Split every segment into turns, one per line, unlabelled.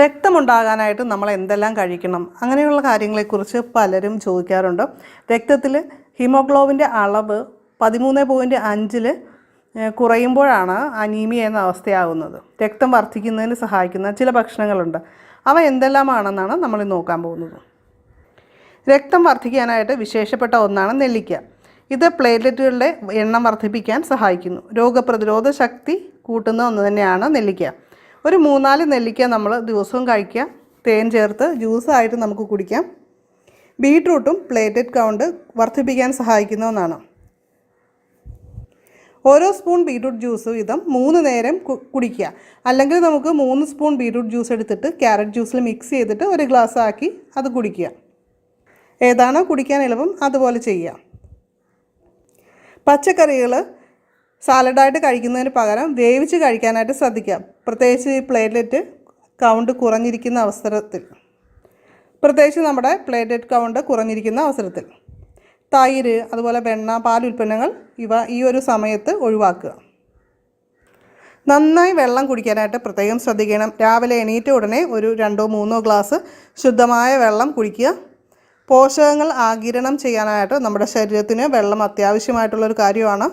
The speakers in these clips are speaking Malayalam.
രക്തമുണ്ടാകാനായിട്ട് നമ്മൾ എന്തെല്ലാം കഴിക്കണം അങ്ങനെയുള്ള കാര്യങ്ങളെക്കുറിച്ച് പലരും ചോദിക്കാറുണ്ട്. രക്തത്തിൽ ഹീമോഗ്ലോബിൻ്റെ അളവ് 13.5 കുറയുമ്പോഴാണ് അനീമിയ എന്ന അവസ്ഥയാകുന്നത്. രക്തം വർദ്ധിക്കുന്നതിന് സഹായിക്കുന്ന ചില ഭക്ഷണങ്ങളുണ്ട്. അവ എന്തെല്ലാമാണെന്നാണ് നമ്മൾ നോക്കാൻ പോകുന്നത്. രക്തം വർദ്ധിക്കാനായിട്ട് വിശേഷപ്പെട്ട ഒന്നാണ് നെല്ലിക്ക. ഇത് പ്ലേറ്റ്ലെറ്റുകളുടെ എണ്ണം വർദ്ധിപ്പിക്കാൻ സഹായിക്കുന്നു. രോഗപ്രതിരോധ ശക്തി കൂട്ടുന്ന ഒന്ന് തന്നെയാണ് നെല്ലിക്ക. ഒരു 3-4 നെല്ലിക്ക നമ്മൾ ദിവസവും കഴിക്കുക. തേൻ ചേർത്ത് ജ്യൂസായിട്ട് നമുക്ക് കുടിക്കാം. ബീട്രൂട്ടും പ്ലേറ്റ്ലെറ്റ് കൗണ്ട് വർദ്ധിപ്പിക്കാൻ സഹായിക്കുന്ന ഒന്നാണ്. ഓരോ സ്പൂൺ ബീട്രൂട്ട് ജ്യൂസ് വീതം 3 നേരം കുടിക്കുക. അല്ലെങ്കിൽ നമുക്ക് 3 സ്പൂൺ ബീട്രൂട്ട് ജ്യൂസ് എടുത്തിട്ട് ക്യാരറ്റ് ജ്യൂസിൽ മിക്സ് ചെയ്തിട്ട് ഒരു ഗ്ലാസ് ആക്കി അത് കുടിക്കുക. ഏതാണോ കുടിക്കാൻ എളുപ്പം അതുപോലെ ചെയ്യുക. പച്ചക്കറികൾ സാലഡായിട്ട് കഴിക്കുന്നതിന് പകരം വേവിച്ച് കഴിക്കാനായിട്ട് ശ്രദ്ധിക്കുക. പ്രത്യേകിച്ച് ഈ പ്ലേറ്റ്ലെറ്റ് കൗണ്ട് കുറഞ്ഞിരിക്കുന്ന അവസരത്തിൽ തൈര്, അതുപോലെ വെണ്ണ, പാലുൽപ്പന്നങ്ങൾ ഇവ ഈ ഒരു സമയത്ത് ഒഴിവാക്കുക. നന്നായി വെള്ളം കുടിക്കാനായിട്ട് പ്രത്യേകം ശ്രദ്ധിക്കണം. രാവിലെ എണീറ്റ ഉടനെ ഒരു 2-3 ഗ്ലാസ് ശുദ്ധമായ വെള്ളം കുടിക്കുക. പോഷകങ്ങൾ ആഗിരണം ചെയ്യാനായിട്ട് നമ്മുടെ ശരീരത്തിന് വെള്ളം അത്യാവശ്യമായിട്ടുള്ളൊരു കാര്യമാണ്.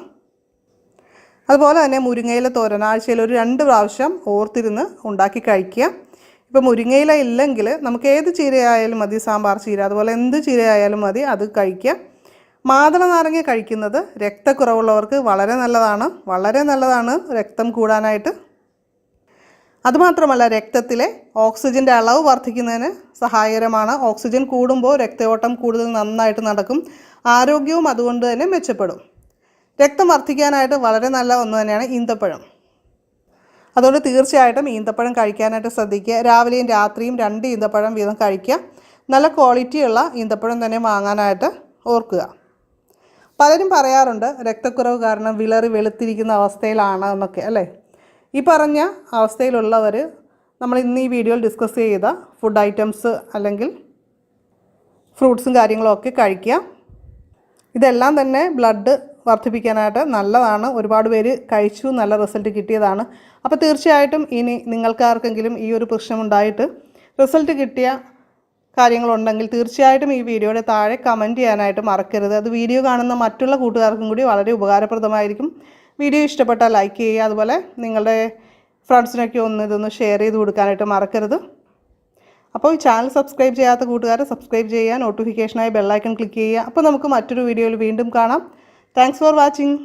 അതുപോലെ തന്നെ മുരിങ്ങയില തോരൻ ആഴ്ചയിൽ ഒരു 2 പ്രാവശ്യം ഓർത്തിരുന്ന് ഉണ്ടാക്കി കഴിക്കുക. ഇപ്പോൾ മുരിങ്ങയില ഇല്ലെങ്കിൽ നമുക്ക് ഏത് ചീരയായാലും മതി, സാമ്പാർ ചീര, അതുപോലെ എന്ത് ചീരയായാലും മതി, അത് കഴിക്കുക. മാതള നാരങ്ങ കഴിക്കുന്നത് രക്തക്കുറവുള്ളവർക്ക് വളരെ നല്ലതാണ് രക്തം കൂടാനായിട്ട്. അതുമാത്രമല്ല, രക്തത്തിലെ ഓക്സിജൻ്റെ അളവ് വർദ്ധിക്കുന്നതിന് സഹായകരമാണ്. ഓക്സിജൻ കൂടുമ്പോൾ രക്തയോട്ടം കൂടുതൽ നന്നായിട്ട് നടക്കും. ആരോഗ്യവും അതുകൊണ്ട് തന്നെ മെച്ചപ്പെടും. രക്തം വർദ്ധിക്കാനായിട്ട് വളരെ നല്ല ഒന്ന് തന്നെയാണ് ഈന്തപ്പഴം. അതുകൊണ്ട് തീർച്ചയായിട്ടും ഈന്തപ്പഴം കഴിക്കാനായിട്ട് ശ്രദ്ധിക്കുക. രാവിലെയും രാത്രിയും 2 ഈന്തപ്പഴം വീതം കഴിക്കുക. നല്ല ക്വാളിറ്റിയുള്ള ഈന്തപ്പഴം തന്നെ വാങ്ങാനായിട്ട് ഓർക്കുക. പലരും പറയാറുണ്ട് രക്തക്കുറവ് കാരണം വിളറി വെളുത്തിരിക്കുന്ന അവസ്ഥയിലാണ് എന്നൊക്കെ, അല്ലേ? ഈ പറഞ്ഞ അവസ്ഥയിലുള്ളവർ നമ്മൾ ഇന്ന് ഈ വീഡിയോയിൽ ഡിസ്കസ് ചെയ്ത ഫുഡ് ഐറ്റംസ് അല്ലെങ്കിൽ ഫ്രൂട്ട്സും കാര്യങ്ങളൊക്കെ കഴിക്കുക. ഇതെല്ലാം തന്നെ ബ്ലഡ് വർദ്ധിപ്പിക്കാനായിട്ട് നല്ലതാണ്. ഒരുപാട് പേര് കഴിച്ചു, നല്ല റിസൾട്ട് കിട്ടിയതാണ്. അപ്പോൾ തീർച്ചയായിട്ടും ഇനി നിങ്ങൾക്കാർക്കെങ്കിലും ഈ ഒരു പ്രശ്നമുണ്ടായിട്ട് റിസൾട്ട് കിട്ടിയ കാര്യങ്ങളുണ്ടെങ്കിൽ തീർച്ചയായിട്ടും ഈ വീഡിയോയുടെ താഴെ കമൻറ്റ് ചെയ്യാനായിട്ട് മറക്കരുത്. അത് വീഡിയോ കാണുന്ന മറ്റുള്ള കൂട്ടുകാർക്കും കൂടി വളരെ ഉപകാരപ്രദമായിരിക്കും. വീഡിയോ ഇഷ്ടപ്പെട്ടാൽ ലൈക്ക് ചെയ്യുക. അതുപോലെ നിങ്ങളുടെ ഫ്രണ്ട്സിനൊക്കെ ഇതൊന്ന് ഷെയർ ചെയ്ത് കൊടുക്കാനായിട്ട് മറക്കരുത്. അപ്പോൾ ഈ ചാനൽ സബ്സ്ക്രൈബ് ചെയ്യാത്ത കൂട്ടുകാർ സബ്സ്ക്രൈബ് ചെയ്യുക, നോട്ടിഫിക്കേഷനായി ബെല്ലൈക്കൺ ക്ലിക്ക് ചെയ്യുക. അപ്പോൾ നമുക്ക് മറ്റൊരു വീഡിയോയിൽ വീണ്ടും കാണാം. Thanks for watching.